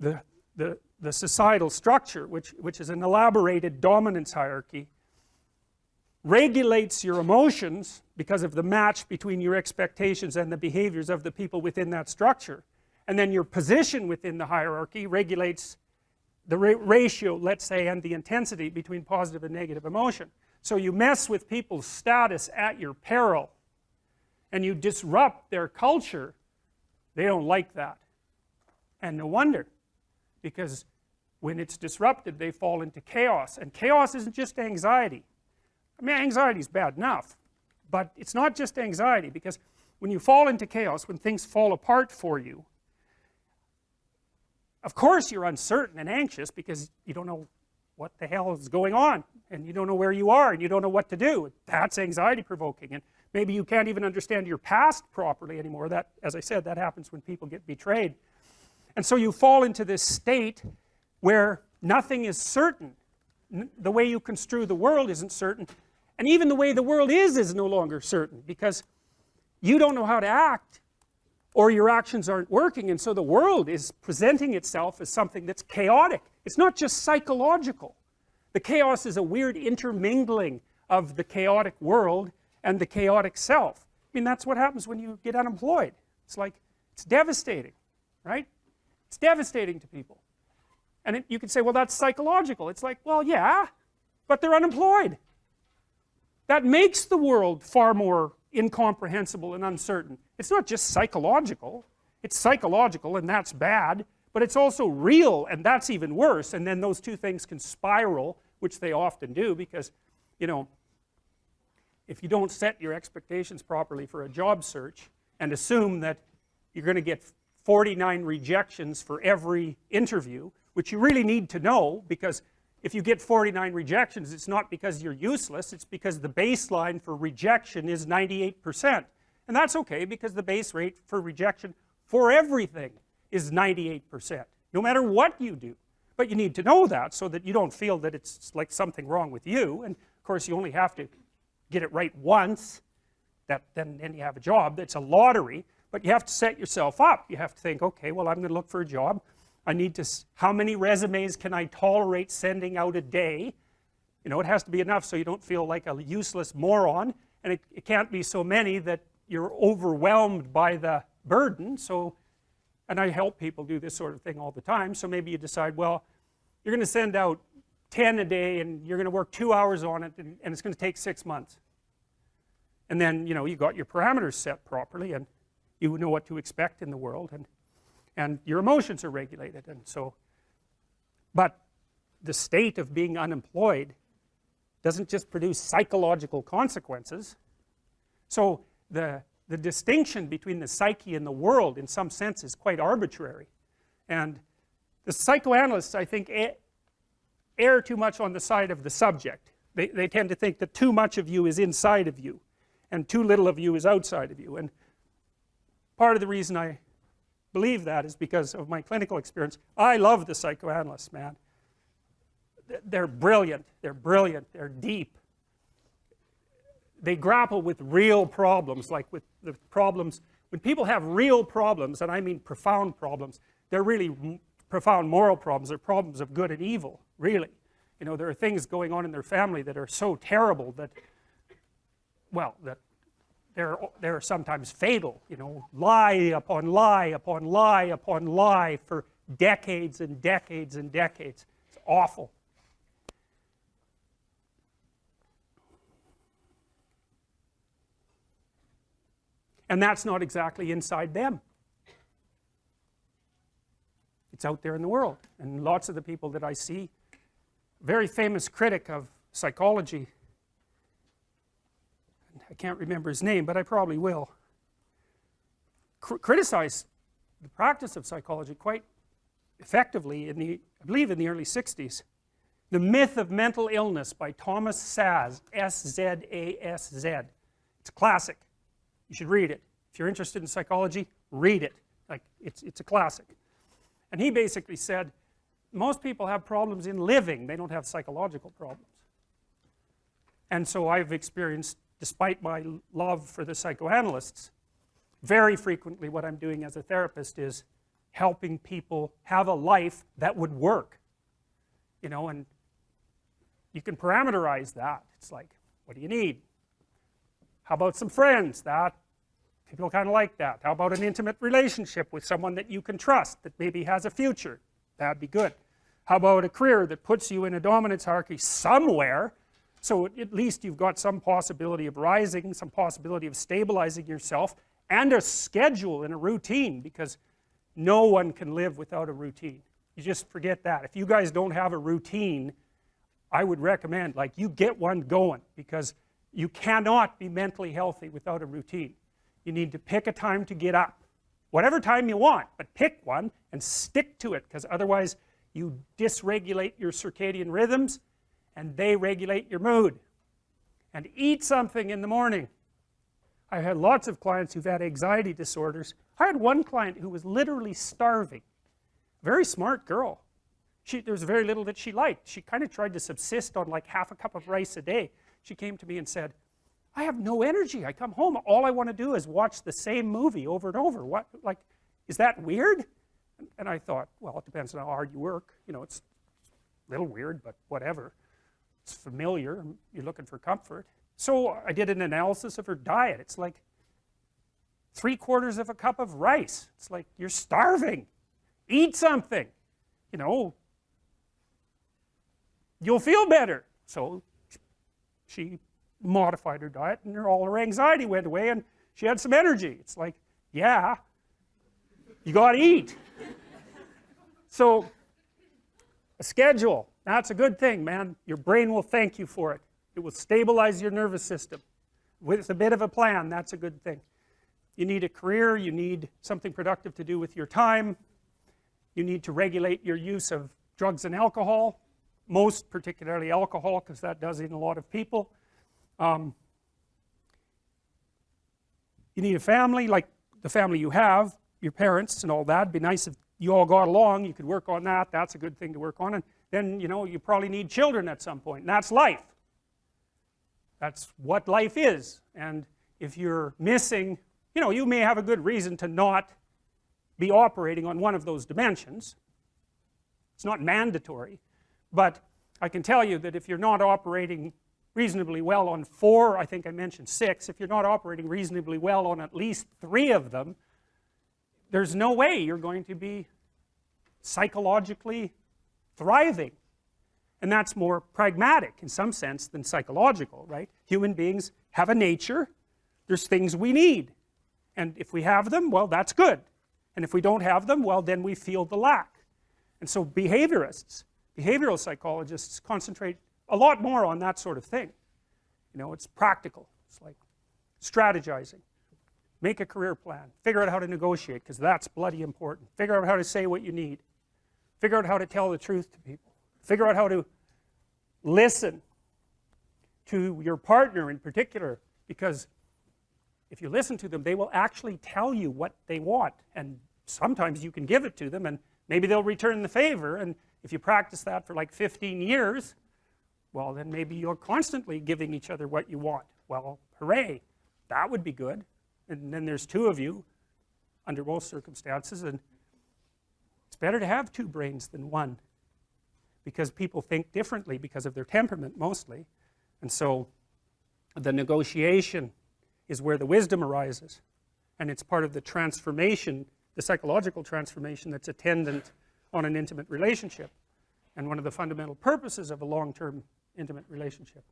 the societal structure, which is an elaborated dominance hierarchy, regulates your emotions because of the match between your expectations and the behaviors of the people within that structure. And then your position within the hierarchy regulates the ratio, let's say, and the intensity between positive and negative emotion. So you mess with people's status at your peril, and you disrupt their culture. They don't like that. And no wonder, because when it's disrupted, they fall into chaos. And chaos isn't just anxiety. I mean, anxiety is bad enough, but it's not just anxiety, because when you fall into chaos, when things fall apart for you, of course you're uncertain and anxious because you don't know what the hell is going on, and you don't know where you are, and you don't know what to do. That's anxiety provoking, and maybe you can't even understand your past properly anymore. That, as I said, that happens when people get betrayed. And so you fall into this state where nothing is certain. The way you construe the world isn't certain, and even the way the world is no longer certain, because you don't know how to act, or your actions aren't working, and so the world is presenting itself as something that's chaotic. It's not just psychological. The chaos is a weird intermingling of the chaotic world and the chaotic self. I mean, that's what happens when you get unemployed. It's like, it's devastating, right? It's devastating to people. And you can say, well, that's psychological. It's like, well, yeah, but they're unemployed. That makes the world far more incomprehensible and uncertain. It's not just psychological. It's psychological, and that's bad, but it's also real, and that's even worse. And then those two things can spiral, which they often do, because, you know, if you don't set your expectations properly for a job search and assume that you're going to get 49 rejections for every interview, which you really need to know, because if you get 49 rejections, it's not because you're useless, it's because the baseline for rejection is 98%. And that's okay, because the base rate for rejection for everything is 98%, no matter what you do. But you need to know that so that you don't feel that it's like something wrong with you. And of course you only have to get it right once, then you have a job. It's a lottery, but you have to set yourself up. You have to think, okay, well, I'm going to look for a job. I need to, how many resumes can I tolerate sending out a day? You know, it has to be enough so you don't feel like a useless moron, and it can't be so many that you're overwhelmed by the burden. So, and I help people do this sort of thing all the time. So maybe you decide, well, you're going to send out 10 a day, and you're going to work 2 hours on it, and it's going to take 6 months. And then, you know, you got your parameters set properly, and you know what to expect in the world, and your emotions are regulated. And so, but the state of being unemployed doesn't just produce psychological consequences. So the distinction between the psyche and the world, in some sense, is quite arbitrary. And the psychoanalysts, I think, err too much on the side of the subject. They tend to think that too much of you is inside of you, and too little of you is outside of you. And part of the reason I believe that is because of my clinical experience. I love the psychoanalysts, man. They're brilliant, they're deep. They grapple with real problems, like with the problems, when people have real problems, and I mean profound problems, they're really profound moral problems. They're problems of good and evil, really. You know, there are things going on in their family that are so terrible that, well, that they're sometimes fatal, you know, lie upon lie upon lie upon lie for decades and decades and decades. It's awful. And that's not exactly inside them. It's out there in the world. And lots of the people that I see, very famous critic of psychology, I can't remember his name, but I probably will, criticize the practice of psychology quite effectively in the, I believe in the early 60s. The Myth of Mental Illness by Thomas Szasz, S-Z-A-S-Z. It's a classic. You should read it. If you're interested in psychology, read it. Like, it's a classic. And he basically said, most people have problems in living. They don't have psychological problems. And so I've experienced, despite my love for the psychoanalysts, very frequently what I'm doing as a therapist is helping people have a life that would work, you know, and you can parameterize that. It's like, what do you need? How about some friends? That people kind of like that. How about an intimate relationship with someone that you can trust, that maybe has a future? That'd be good. How about a career that puts you in a dominance hierarchy somewhere, so at least you've got some possibility of rising, some possibility of stabilizing yourself, and a schedule and a routine, because no one can live without a routine. You just forget that. If you guys don't have a routine, I would recommend, like, you get one going, because you cannot be mentally healthy without a routine. You need to pick a time to get up, whatever time you want, but pick one and stick to it, because otherwise you dysregulate your circadian rhythms and they regulate your mood. And eat something in the morning. I've had lots of clients who've had anxiety disorders. I had one client who was literally starving. Very smart girl. There was very little that she liked. She kind of tried to subsist on like half a cup of rice a day. She came to me and said, I have no energy. I come home, all I want to do is watch the same movie over and over. What, like, is that weird? And I thought, well, it depends on how hard you work. You know, it's a little weird, but whatever. It's familiar. You're looking for comfort. So I did an analysis of her diet. It's like 3/4 of a cup of rice. It's like, you're starving. Eat something. You know, you'll feel better. So she modified her diet, and all her anxiety went away, and she had some energy. It's like, yeah, you got to eat. So a schedule, that's a good thing, man. Your brain will thank you for it. It will stabilize your nervous system. With a bit of a plan, that's a good thing. You need a career, you need something productive to do with your time, you need to regulate your use of drugs and alcohol, most particularly alcohol, because that does in a lot of people. You need a family, like the family you have, your parents and all that. It'd be nice if you all got along, you could work on that. That's a good thing to work on. And then, you know, you probably need children at some point, and that's life. That's what life is. And if you're missing, you know, you may have a good reason to not be operating on one of those dimensions. It's not mandatory, but I can tell you that if you're not operating reasonably well on 4, I think I mentioned 6, if you're not operating reasonably well on at least 3 of them, there's no way you're going to be psychologically thriving. And that's more pragmatic in some sense than psychological, right? Human beings have a nature. There's things we need. And if we have them, well, that's good. And if we don't have them, well, then we feel the lack. And so behaviorists, behavioral psychologists concentrate a lot more on that sort of thing. You know, it's practical. It's like strategizing. Make a career plan. Figure out how to negotiate, because that's bloody important. Figure out how to say what you need. Figure out how to tell the truth to people. Figure out how to listen to your partner in particular, because if you listen to them, they will actually tell you what they want, and sometimes you can give it to them and maybe they'll return the favor. And if you practice that for like 15 years, well, then maybe you're constantly giving each other what you want. Well, hooray, that would be good. And then there's 2 of you under most circumstances, and it's better to have 2 brains than 1, because people think differently because of their temperament mostly. And so the negotiation is where the wisdom arises, and it's part of the transformation, the psychological transformation that's attendant on an intimate relationship, and one of the fundamental purposes of a long-term intimate relationship.